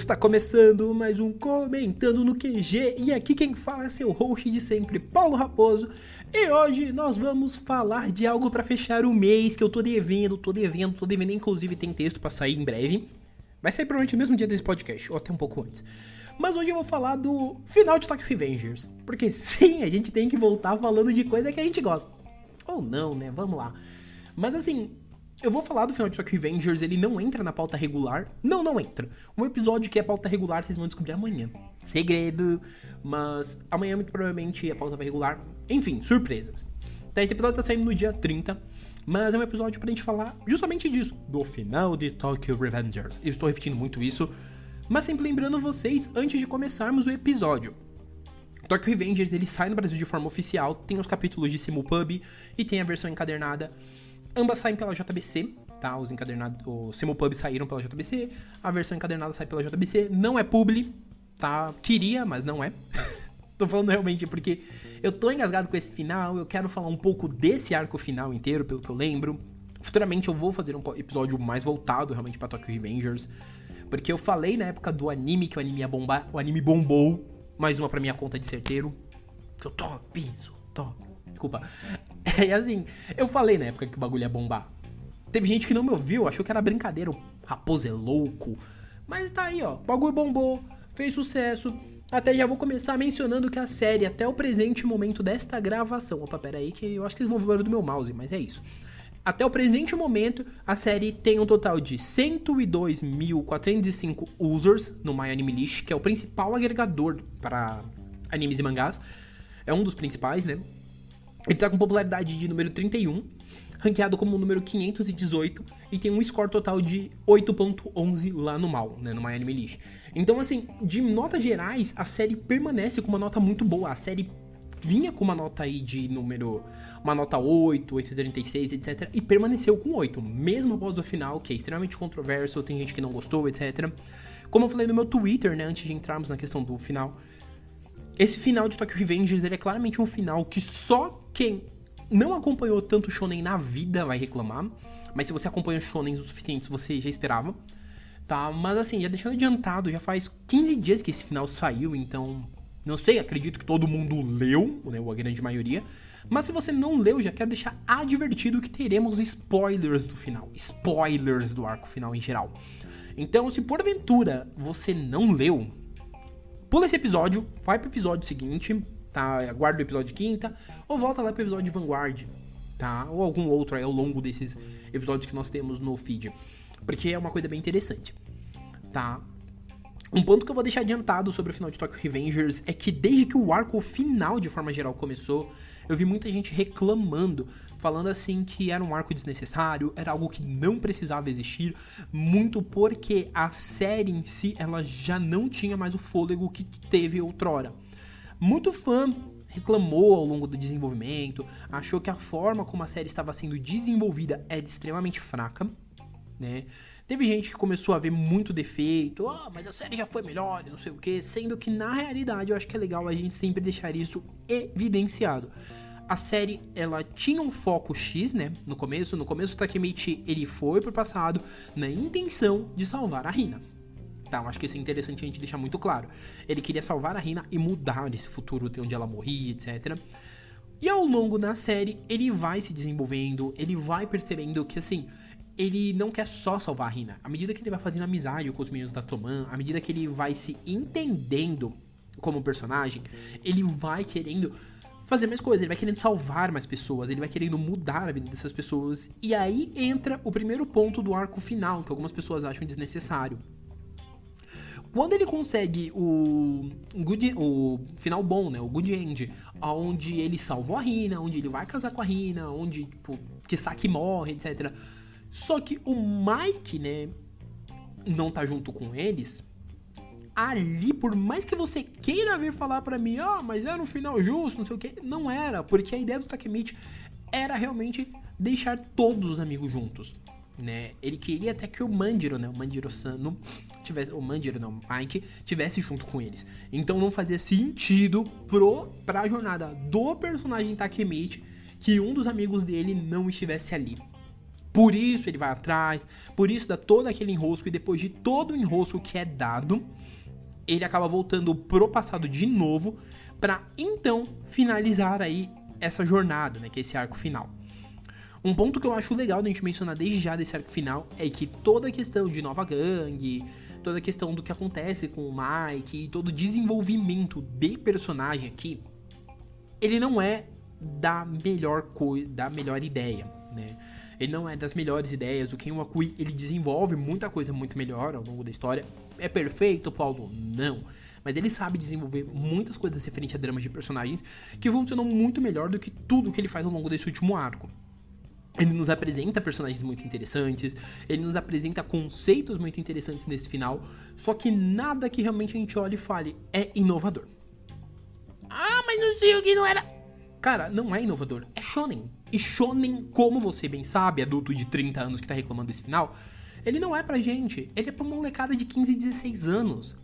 Está começando mais um Comentando no QG, e aqui quem fala é seu host de sempre, Paulo Raposo, e hoje nós vamos falar de algo para fechar o mês que eu tô devendo, inclusive tem texto para sair em breve, vai sair provavelmente no mesmo dia desse podcast, ou até um pouco antes. Mas hoje eu vou falar do final de Tokyo Revengers, porque sim, a gente tem que voltar falando de coisa que a gente gosta, ou não, né, vamos lá. Mas assim, eu vou falar do final de Tokyo Revengers, ele não entra na pauta regular. Não entra. Um episódio que é pauta regular, vocês vão descobrir amanhã. Segredo. Mas amanhã, muito provavelmente, a pauta vai regular. Enfim, surpresas. Tá, esse episódio tá saindo no dia 30. Mas é um episódio pra gente falar justamente disso. Do final de Tokyo Revengers. Eu estou repetindo muito isso. Mas sempre lembrando vocês, antes de começarmos o episódio. Tokyo Revengers, ele sai no Brasil de forma oficial. Tem os capítulos de Simulpub e tem a versão encadernada. Ambas saem pela JBC, tá? Os Simulpub saíram pela JBC, a versão encadernada sai pela JBC, não é publi, tá? Queria, mas não é. Tô falando realmente porque eu tô engasgado com esse final, eu quero falar um pouco desse arco final inteiro, pelo que eu lembro. Futuramente eu vou fazer um episódio mais voltado realmente pra Tokyo Revengers, porque eu falei na época do anime que o anime ia bombar, o anime bombou, mais uma pra minha conta de certeiro, que eu top. Desculpa. É assim, eu falei na época que o bagulho ia bombar. Teve gente que não me ouviu, achou que era brincadeira, o Raposo é louco. Mas tá aí, ó, o bagulho bombou, fez sucesso. Até já vou começar mencionando que a série, até o presente momento desta gravação... Opa, pera aí que eu acho que eles vão ver o barulho do meu mouse, mas é isso. Até o presente momento, a série tem um total de 102.405 users no MyAnimeList, que é o principal agregador para animes e mangás. É um dos principais, né? Ele tá com popularidade de número 31, ranqueado como número 518, e tem um score total de 8.11 lá no MAL, né, no MyAnimeList. Então, assim, de notas gerais, a série permanece com uma nota muito boa. A série vinha com uma nota aí de número... uma nota 8, 8,36, etc. E permaneceu com 8, mesmo após o final, que é extremamente controverso, tem gente que não gostou, etc. Como eu falei no meu Twitter, né, antes de entrarmos na questão do final... Esse final de Tokyo Revengers, ele é claramente um final que só quem não acompanhou tanto Shonen na vida vai reclamar. Mas se você acompanha Shonen o suficiente, você já esperava. Tá? Mas assim, já deixando adiantado, já faz 15 dias que esse final saiu, então... Não sei, acredito que todo mundo leu, né, a grande maioria. Mas se você não leu, já quero deixar advertido que teremos spoilers do final. Spoilers do arco final em geral. Então, se porventura você não leu... Pula esse episódio, vai pro episódio seguinte, tá? Aguarda o episódio de quinta, ou volta lá pro episódio de Vanguard, tá? Ou algum outro aí ao longo desses episódios que nós temos no feed. Porque é uma coisa bem interessante, tá? Um ponto que eu vou deixar adiantado sobre o final de Tokyo Revengers é que desde que o arco final, de forma geral, começou, eu vi muita gente reclamando, falando assim que era um arco desnecessário, era algo que não precisava existir, muito porque a série em si, ela já não tinha mais o fôlego que teve outrora. Muito fã reclamou ao longo do desenvolvimento, achou que a forma como a série estava sendo desenvolvida era extremamente fraca, né? Teve gente que começou a ver muito defeito, mas a série já foi melhor, não sei o que, sendo que na realidade eu acho que é legal a gente sempre deixar isso evidenciado. A série, ela tinha um foco X, né, no começo o Takemichi, ele foi pro passado na intenção de salvar a Hina. Tá, eu acho que isso é interessante a gente deixar muito claro. Ele queria salvar a Hina e mudar esse futuro onde ela morria, etc. E ao longo da série, ele vai se desenvolvendo, ele vai percebendo que, assim, ele não quer só salvar a Hina. À medida que ele vai fazendo amizade com os meninos da Toman, à medida que ele vai se entendendo como personagem, ele vai querendo fazer mais coisas, ele vai querendo salvar mais pessoas, ele vai querendo mudar a vida dessas pessoas. E aí entra o primeiro ponto do arco final, que algumas pessoas acham desnecessário. Quando ele consegue o final bom, né, o good end, onde ele salvou a Hina, onde ele vai casar com a Hina, onde, tipo, Kisaki morre, etc. Só que o Mike, né, não tá junto com eles. Ali, por mais que você queira vir falar pra mim, mas era um final justo, não sei o que, não era, porque a ideia do Takemichi era realmente deixar todos os amigos juntos, né? Ele queria até que o Manjiro, né, o Mike tivesse junto com eles. Então não fazia sentido pra jornada do personagem Takemichi que um dos amigos dele não estivesse ali. Por isso ele vai atrás, por isso dá todo aquele enrosco, e depois de todo o enrosco que é dado, ele acaba voltando pro passado de novo, pra então finalizar aí essa jornada, né, que é esse arco final. Um ponto que eu acho legal da gente mencionar desde já desse arco final é que toda a questão de nova gangue, toda a questão do que acontece com o Mike e todo o desenvolvimento de personagem aqui, ele não é da melhor ideia, né? Ele não é das melhores ideias. O Ken Wakui, ele desenvolve muita coisa muito melhor ao longo da história. É perfeito, Paulo? Não. Mas ele sabe desenvolver muitas coisas referentes a dramas de personagens que funcionam muito melhor do que tudo que ele faz ao longo desse último arco. Ele nos apresenta personagens muito interessantes, ele nos apresenta conceitos muito interessantes nesse final, só que nada que realmente a gente olhe e fale é inovador. Ah, mas não sei o que não era... Cara, não é inovador, é shonen. E shonen, como você bem sabe, adulto de 30 anos que tá reclamando desse final, ele não é pra gente, ele é pra uma molecada de 15 e 16 anos.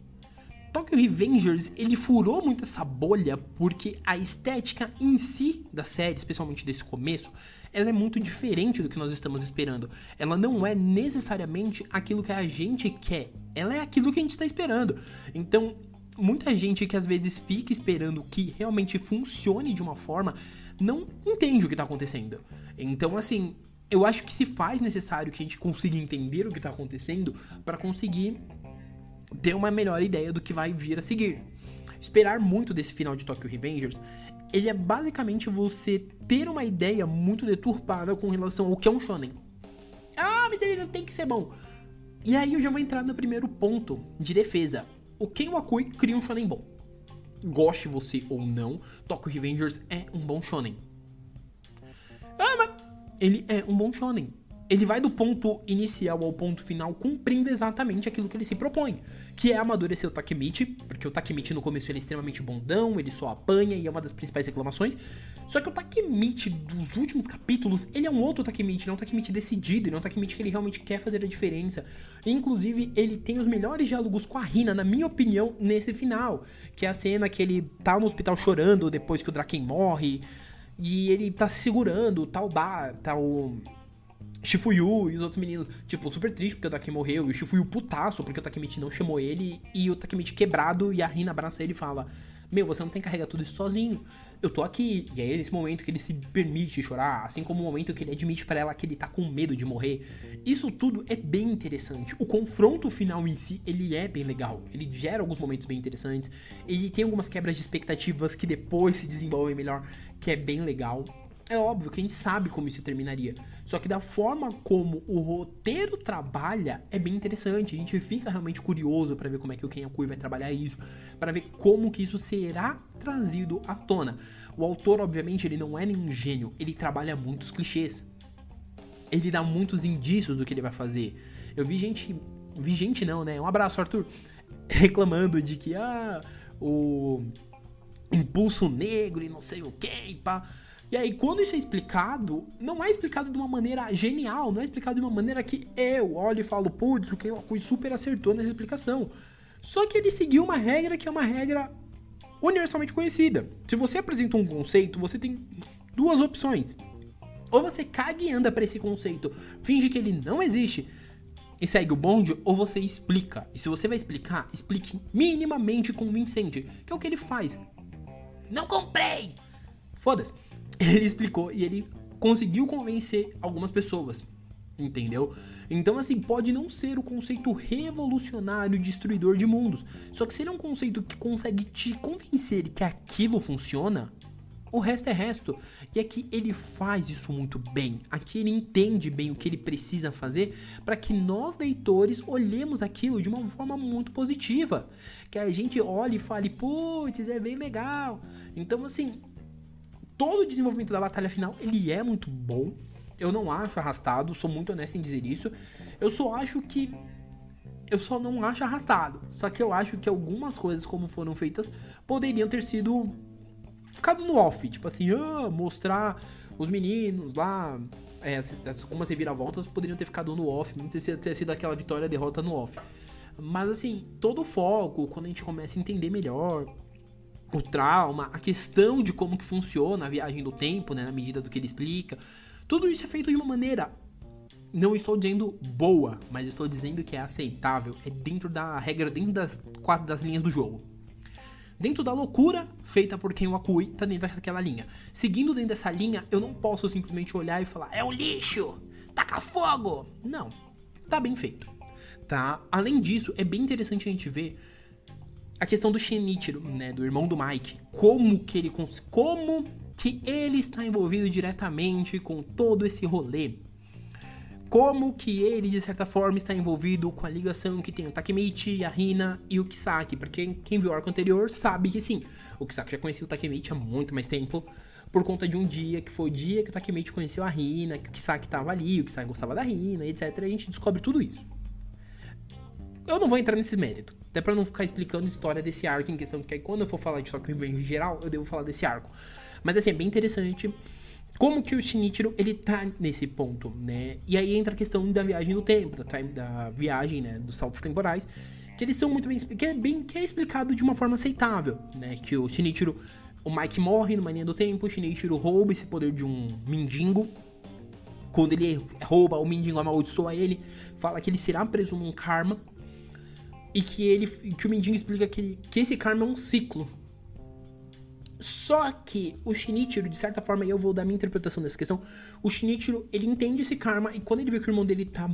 Tokyo Revengers, ele furou muito essa bolha porque a estética em si da série, especialmente desse começo, ela é muito diferente do que nós estamos esperando. Ela não é necessariamente aquilo que a gente quer, ela é aquilo que a gente está esperando. Então, muita gente que às vezes fica esperando que realmente funcione de uma forma, não entende o que está acontecendo. Então, assim, eu acho que se faz necessário que a gente consiga entender o que está acontecendo para conseguir ter uma melhor ideia do que vai vir a seguir. Esperar muito desse final de Tokyo Revengers, ele é basicamente você ter uma ideia muito deturpada com relação ao que é um shonen. Ah, mas ele não tem que ser bom. E aí eu já vou entrar no primeiro ponto de defesa. O Ken Wakui cria um shonen bom. Goste você ou não, Tokyo Revengers é um bom shonen. Ah, mas ele é um bom shonen. Ele vai do ponto inicial ao ponto final cumprindo exatamente aquilo que ele se propõe, que é amadurecer o Takemichi, porque o Takemichi no começo ele é extremamente bondão, ele só apanha e é uma das principais reclamações. Só que o Takemichi dos últimos capítulos, ele é um outro Takemichi, ele é um Takemichi decidido, ele é um Takemichi que ele realmente quer fazer a diferença. Inclusive, ele tem os melhores diálogos com a Hina, na minha opinião, nesse final, que é a cena que ele tá no hospital chorando depois que o Draken morre, e ele tá se segurando, tá o Shifuyu e os outros meninos, tipo, super triste porque o Takemichi morreu, e o Shifuyu putaço porque o Takemichi não chamou ele, e o Takemichi quebrado, e a Hina abraça ele e fala: meu, você não tem que carregar tudo isso sozinho, eu tô aqui. E aí é nesse momento que ele se permite chorar, assim como o momento que ele admite pra ela que ele tá com medo de morrer. Isso tudo é bem interessante. O confronto final em si, ele é bem legal, ele gera alguns momentos bem interessantes, ele tem algumas quebras de expectativas que depois se desenvolvem melhor, que é bem legal. É óbvio que a gente sabe como isso terminaria, só que da forma como o roteiro trabalha é bem interessante. A gente fica realmente curioso pra ver como é que o Ken Yakui vai trabalhar isso, pra ver como que isso será trazido à tona. O autor, obviamente, ele não é nenhum gênio, ele trabalha muitos clichês, ele dá muitos indícios do que ele vai fazer. Eu vi gente não, né? Um abraço, Arthur, reclamando de que o impulso negro e não sei o que, pá. E aí, quando isso é explicado, não é explicado de uma maneira genial, não é explicado de uma maneira que eu olho e falo, putz, o Ken Wakui super acertou nessa explicação. Só que ele seguiu uma regra que é uma regra universalmente conhecida. Se você apresenta um conceito, você tem duas opções. Ou você caga e anda pra esse conceito, finge que ele não existe e segue o bonde, ou você explica. E se você vai explicar, explique minimamente convincente, que é o que ele faz. Não comprei! Foda-se. Ele explicou e ele conseguiu convencer algumas pessoas, entendeu? Então, assim, pode não ser o conceito revolucionário, destruidor de mundos, só que se ele é um conceito que consegue te convencer que aquilo funciona, o resto é resto. E aqui ele faz isso muito bem, aqui ele entende bem o que ele precisa fazer para que nós, leitores, olhemos aquilo de uma forma muito positiva, que a gente olhe e fale, putz, é bem legal. Então, assim, todo o desenvolvimento da batalha final, ele é muito bom. Eu não acho arrastado, sou muito honesto em dizer isso. Eu só não acho arrastado. Só que eu acho que algumas coisas, como foram feitas, poderiam ter ficado no off. Tipo assim, mostrar os meninos lá, algumas reviravoltas poderiam ter ficado no off. Não sei se ter sido aquela vitória, derrota no off. Mas assim, todo o foco, quando a gente começa a entender melhor o trauma, a questão de como que funciona a viagem do tempo, né, na medida do que ele explica, tudo isso é feito de uma maneira Não estou dizendo boa, mas estou dizendo que é aceitável. É dentro da regra, dentro das linhas do jogo. Dentro da loucura feita por Ken Wakui, tá dentro daquela linha. Seguindo dentro dessa linha, eu não posso simplesmente olhar e falar, é um lixo, taca fogo. Não, tá bem feito. Tá? Além disso, é bem interessante a gente ver a questão do Shinichiro, né, do irmão do Mike. Como que ele está envolvido diretamente com todo esse rolê. Como que ele, de certa forma, está envolvido com a ligação que tem o Takemichi, a Hina e o Kisaki. Porque quem viu o arco anterior sabe que sim, o Kisaki já conhecia o Takemichi há muito mais tempo, por conta de um dia, que foi o dia que o Takemichi conheceu a Hina, que o Kisaki estava ali, o Kisaki gostava da Hina, etc. E a gente descobre tudo isso. Eu não vou entrar nesse mérito, até pra não ficar explicando a história desse arco em questão, porque aí quando eu for falar de Tokyo Revenge em geral, eu devo falar desse arco. Mas assim, é bem interessante como que o Shinichiro, ele tá nesse ponto, né? E aí entra a questão da viagem no tempo, da viagem, né, dos saltos temporais, que eles são muito bem, que é explicado de uma forma aceitável, né? Que o Shinichiro, o Mike morre numa linha do tempo, o Shinichiro rouba esse poder de um mendigo. Quando ele rouba, o mendigo amaldiçoa ele, fala que ele será preso num karma, e que o mendigo explica que esse karma é um ciclo. Só que o Shinichiro, de certa forma, e eu vou dar minha interpretação dessa questão, o Shinichiro, ele entende esse karma, e quando ele vê que o irmão dele tá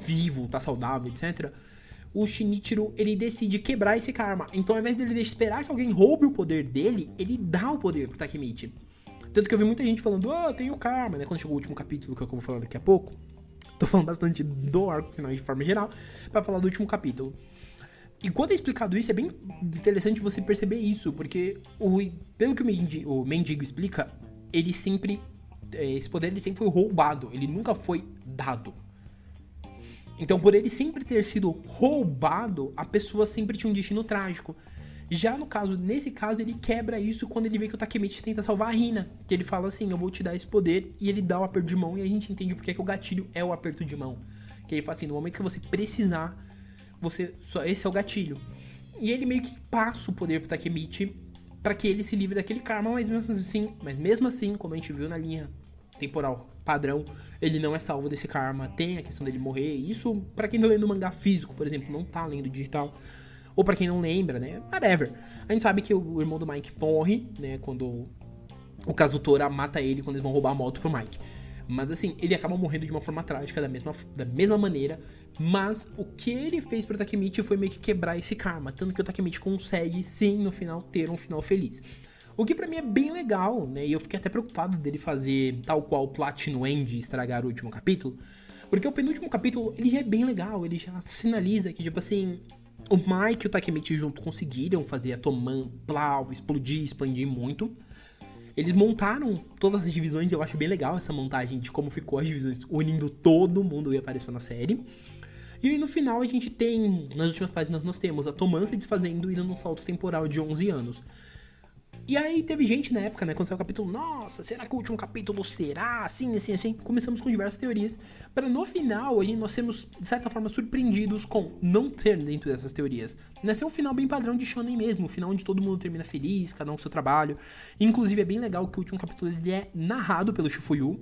vivo, tá saudável, etc., o Shinichiro, ele decide quebrar esse karma. Então, ao invés dele esperar que alguém roube o poder dele, ele dá o poder pro Takemichi. Tanto que eu vi muita gente falando, tem o karma, né? Quando chegou o último capítulo, que é o que eu vou falar daqui a pouco. Tô falando bastante do arco final de forma geral, pra falar do último capítulo. E quando é explicado isso, é bem interessante você perceber isso, porque pelo que o mendigo explica, esse poder ele sempre foi roubado, ele nunca foi dado. Então, por ele sempre ter sido roubado, a pessoa sempre tinha um destino trágico. Já nesse caso, ele quebra isso quando ele vê que o Takemichi tenta salvar a Hina, que ele fala assim, eu vou te dar esse poder, e ele dá o aperto de mão, e a gente entende porque que o gatilho é o aperto de mão. Que ele fala assim, no momento que você precisar, esse é o gatilho. E ele meio que passa o poder pro Takemichi para que ele se livre daquele karma, mas mesmo assim, como a gente viu na linha temporal padrão, ele não é salvo desse karma. Tem a questão dele morrer. Isso, para quem tá lendo mangá físico, por exemplo, não tá lendo digital, ou para quem não lembra, né? Whatever. A gente sabe que o irmão do Mike morre, né? Quando o Kazutora mata ele, quando eles vão roubar a moto pro Mike. Mas assim, ele acaba morrendo de uma forma trágica, da mesma maneira. Mas o que ele fez pro Takemichi foi meio que quebrar esse karma. Tanto que o Takemichi consegue, sim, no final, ter um final feliz. O que pra mim é bem legal, né? E eu fiquei até preocupado dele fazer tal qual o Platinum End, estragar o último capítulo. Porque o penúltimo capítulo, ele já é bem legal. Ele já sinaliza que, tipo assim, o Mike e o Takemichi junto conseguiram fazer a Toman explodir, expandir muito. Eles montaram todas as divisões, eu acho bem legal essa montagem de como ficou as divisões, unindo todo mundo que apareceu na série. E aí, no final a gente tem, nas últimas páginas nós temos a Toman se desfazendo e dando um salto temporal de 11 anos. E aí teve gente na época, né, quando saiu o capítulo, nossa, será que o último capítulo será assim, assim, assim? Começamos com diversas teorias, para no final nós sermos, de certa forma, surpreendidos com não ter dentro dessas teorias. Né, ser um final bem padrão de shonen mesmo, um final onde todo mundo termina feliz, cada um com seu trabalho. Inclusive é bem legal que o último capítulo ele é narrado pelo Shifuyu.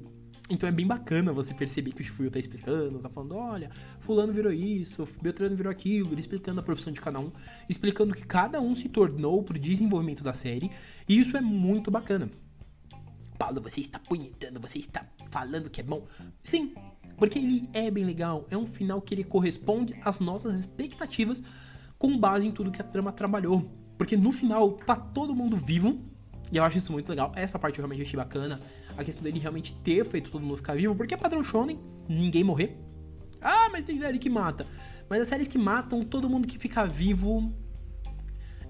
Então é bem bacana você perceber que o Shifuyu tá explicando, tá falando, olha, fulano virou isso, Beltrano virou aquilo, ele explicando a profissão de cada um, explicando o que cada um se tornou pro desenvolvimento da série, e isso é muito bacana. Paulo, você está punhetando, você está falando que é bom? Sim, porque ele é bem legal, é um final que ele corresponde às nossas expectativas com base em tudo que a trama trabalhou. Porque no final tá todo mundo vivo, e eu acho isso muito legal. Essa parte eu realmente achei bacana. A questão dele realmente ter feito todo mundo ficar vivo. Porque é padrão shonen, ninguém morrer. Ah, mas tem série que mata. Mas as séries que matam, todo mundo que fica vivo...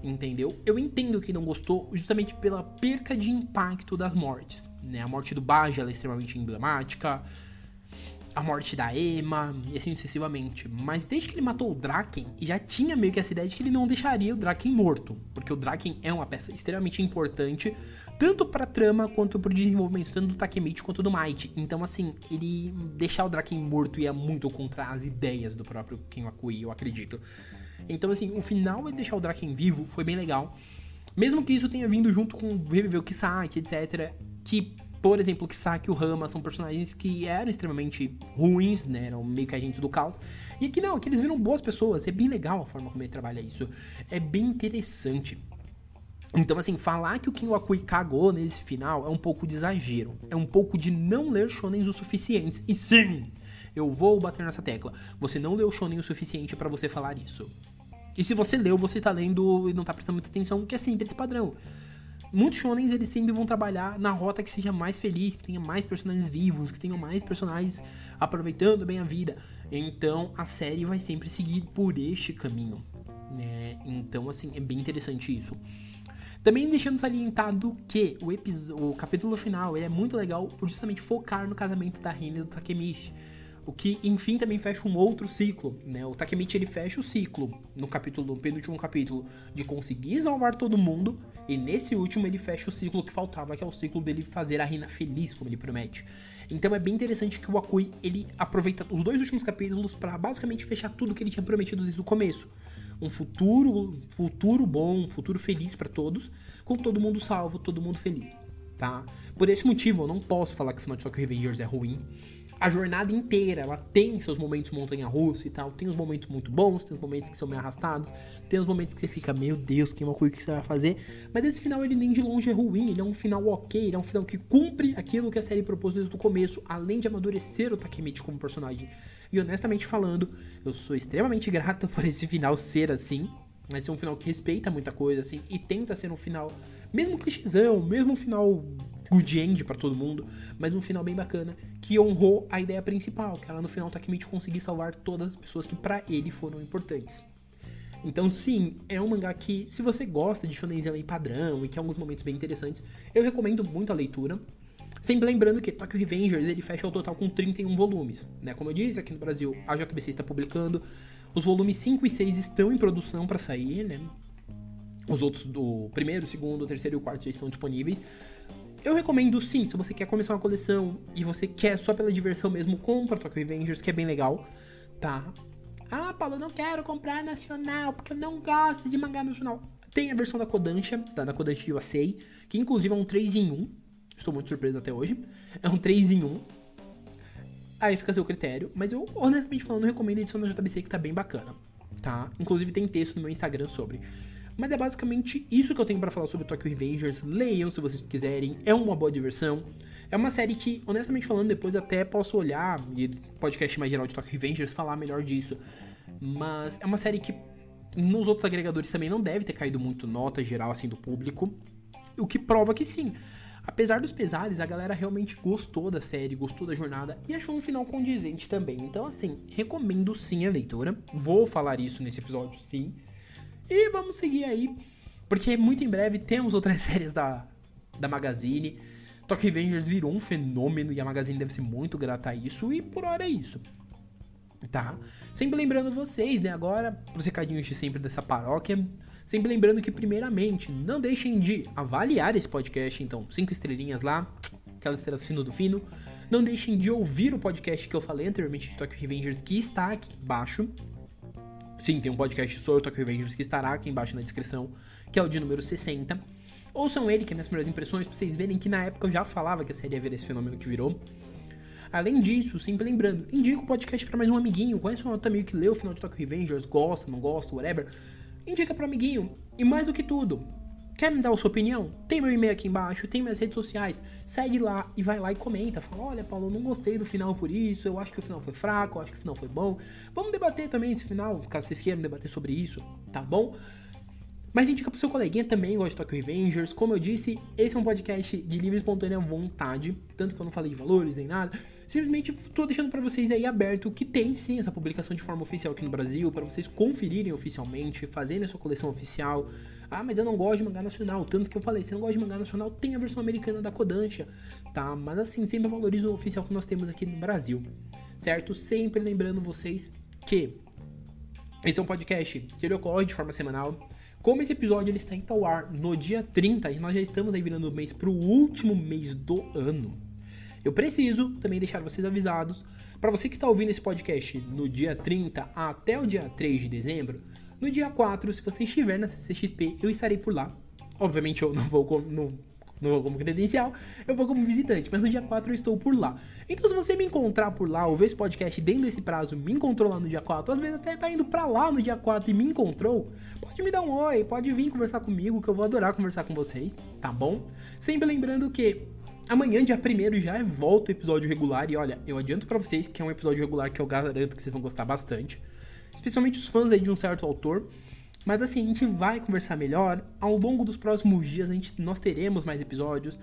Entendeu? Eu entendo que não gostou justamente pela perca de impacto das mortes. Né? A morte do Baji, ela é extremamente emblemática. A morte da Emma, e assim sucessivamente. Mas desde que ele matou o Draken, já tinha meio que essa ideia de que ele não deixaria o Draken morto. Porque o Draken é uma peça extremamente importante, tanto pra trama quanto pro desenvolvimento, tanto do Takemichi quanto do Might. Então, assim, ele deixar o Draken morto ia muito contra as ideias do próprio Ken Wakui, eu acredito. Então, assim, o final ele deixar o Draken vivo foi bem legal. Mesmo que isso tenha vindo junto com reviver o Kisaki, etc., que Por exemplo, Kisaki e o Rama são personagens que eram extremamente ruins, né? Eram meio que agentes do caos. E aqui não, aqui eles viram boas pessoas. É bem legal a forma como ele trabalha isso. É bem interessante. Então, assim, falar que o Ken Wakui cagou nesse final é um pouco de exagero. É um pouco de não ler shonens o suficiente. E sim, eu vou bater nessa tecla. Você não leu shonen o suficiente pra você falar isso. E se você leu, você tá lendo e não tá prestando muita atenção, que é sempre esse padrão. Muitos shonens, eles sempre vão trabalhar na rota que seja mais feliz, que tenha mais personagens vivos, que tenham mais personagens aproveitando bem a vida. Então, a série vai sempre seguir por este caminho, né? Então, assim, é bem interessante isso. Também deixando salientado que o capítulo final ele é muito legal por justamente focar no casamento da Rin e do Takemichi. O que, enfim, também fecha um outro ciclo, né? O Takemichi, ele fecha o ciclo no penúltimo capítulo, de conseguir salvar todo mundo. E nesse último, ele fecha o ciclo que faltava, que é o ciclo dele fazer a Rina feliz, como ele promete. Então é bem interessante que o Wakui, ele aproveita os 2 últimos capítulos para basicamente fechar tudo que ele tinha prometido desde o começo. Um futuro bom, um futuro feliz para todos, com todo mundo salvo, todo mundo feliz, tá? Por esse motivo, eu não posso falar que o final de Tokyo Revengers é ruim. A jornada inteira, ela tem seus momentos montanha-russa e tal, tem os momentos muito bons, tem os momentos que são meio arrastados, tem os momentos que você fica, meu Deus, que Wakui, o que você vai fazer? Mas esse final, ele nem de longe é ruim, ele é um final ok, ele é um final que cumpre aquilo que a série propôs desde o começo, além de amadurecer o Takemichi como personagem. E honestamente falando, eu sou extremamente grato por esse final ser assim. Vai ser um final que respeita muita coisa, assim, e tenta ser um final, mesmo clichêzão, mesmo um final good end pra todo mundo, mas um final bem bacana, que honrou a ideia principal, que ela no final Takemichi conseguir salvar todas as pessoas que pra ele foram importantes. Então sim, é um mangá que, se você gosta de shonenzão em padrão e que tem alguns momentos bem interessantes, eu recomendo muito a leitura. Sempre lembrando que Tokyo Revengers, ele fecha o total com 31 volumes, né? Como eu disse, aqui no Brasil a JBC está publicando, os volumes 5 e 6 estão em produção para sair, né? Os outros, do primeiro, segundo, terceiro e o quarto já estão disponíveis. Eu recomendo sim, se você quer começar uma coleção e você quer só pela diversão mesmo, compra Tokyo Revengers, que é bem legal, tá? Ah, Paulo, eu não quero comprar nacional, porque eu não gosto de mangá nacional. Tem a versão da Kodansha, da Kodansha USA, que inclusive é um 3 em 1. Estou muito surpreso até hoje. É um 3 em 1. Aí fica a seu critério. Mas eu, honestamente falando, recomendo a edição da JBC, que tá bem bacana, tá? Inclusive tem texto no meu Instagram sobre. Mas é basicamente isso que eu tenho pra falar sobre Tokyo Revengers. Leiam se vocês quiserem. É uma boa diversão. É uma série que, honestamente falando, depois até posso olhar e podcast mais geral de Tokyo Revengers falar melhor disso. Mas é uma série que nos outros agregadores também não deve ter caído muito nota geral assim do público. O que prova que sim. Apesar dos pesares, a galera realmente gostou da série, gostou da jornada e achou um final condizente também. Então, assim, recomendo sim a leitura. Vou falar isso nesse episódio, sim. E vamos seguir aí, porque muito em breve temos outras séries da Magazine. Tokyo Revengers virou um fenômeno e a Magazine deve ser muito grata a isso. E por hora é isso, tá? Sempre lembrando vocês, né, agora, pros recadinhos de sempre dessa paróquia, sempre lembrando que, primeiramente, não deixem de avaliar esse podcast, então, 5 estrelinhas lá, aquela estrela fino do fino. Não deixem de ouvir o podcast que eu falei anteriormente de Tokyo Revengers, que está aqui embaixo. Sim, tem um podcast sobre Tokyo Revengers que estará aqui embaixo na descrição, que é o de número 60. Ouçam ele, que é minhas primeiras impressões, pra vocês verem que na época eu já falava que a série ia ver esse fenômeno que virou. Além disso, sempre lembrando, indica o podcast pra mais um amiguinho, conhece um outro amigo que leu o final de Tokyo Revengers, gosta, não gosta, whatever. Indica pro amiguinho. E mais do que tudo, quer me dar a sua opinião? Tem meu e-mail aqui embaixo, tem minhas redes sociais. Segue lá e vai lá e comenta. Fala, olha, Paulo, eu não gostei do final por isso, eu acho que o final foi fraco, eu acho que o final foi bom. Vamos debater também esse final, caso vocês queiram debater sobre isso, tá bom? Mas indica pro seu coleguinha também, gosta de Tokyo Revengers. Como eu disse, esse é um podcast de livre e espontânea vontade, tanto que eu não falei de valores nem nada. Simplesmente tô deixando pra vocês aí aberto que tem sim essa publicação de forma oficial aqui no Brasil, pra vocês conferirem oficialmente, fazerem a sua coleção oficial. Ah, mas eu não gosto de mangá nacional, tanto que eu falei, se não gosta de mangá nacional, tem a versão americana da Kodansha, tá? Mas assim, sempre valorizo o oficial que nós temos aqui no Brasil, certo? Sempre lembrando vocês que esse é um podcast que ele ocorre de forma semanal. Como esse episódio ele está indo ao ar no dia 30, e nós já estamos aí virando o mês pro último mês do ano, eu preciso também deixar vocês avisados, para você que está ouvindo esse podcast no dia 30 até o dia 3 de dezembro, no dia 4, se você estiver na CCXP, eu estarei por lá. Obviamente eu não vou Não vou como credencial, eu vou como visitante, mas no dia 4 eu estou por lá. Então se você me encontrar por lá, ou ver esse podcast dentro desse prazo, me encontrou lá no dia 4, às vezes até tá indo pra lá no dia 4 e me encontrou, pode me dar um oi, pode vir conversar comigo, que eu vou adorar conversar com vocês, tá bom? Sempre lembrando que amanhã, dia 1º, já volta o episódio regular. E olha, eu adianto pra vocês que é um episódio regular que eu garanto que vocês vão gostar bastante. Especialmente os fãs aí de um certo autor. Mas assim, a gente vai conversar melhor. Ao longo dos próximos dias, nós teremos mais episódios.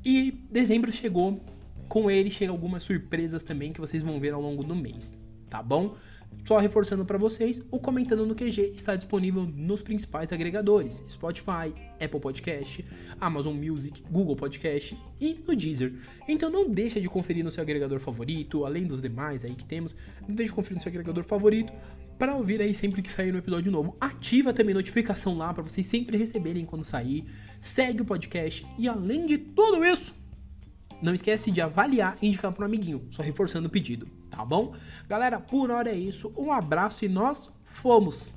E dezembro chegou. Com ele chega algumas surpresas também que vocês vão ver ao longo do mês. Tá bom? Só reforçando pra vocês, o Comentando no QG está disponível nos principais agregadores: Spotify, Apple Podcast, Amazon Music, Google Podcast e no Deezer. Então não deixa de conferir no seu agregador favorito, além dos demais aí que temos, não deixa de conferir no seu agregador favorito para ouvir aí sempre que sair um episódio novo. Ativa também a notificação lá para vocês sempre receberem quando sair. Segue o podcast e além de tudo isso, não esquece de avaliar e indicar para um amiguinho, só reforçando o pedido, tá bom? Galera, por hora é isso, um abraço e nós fomos!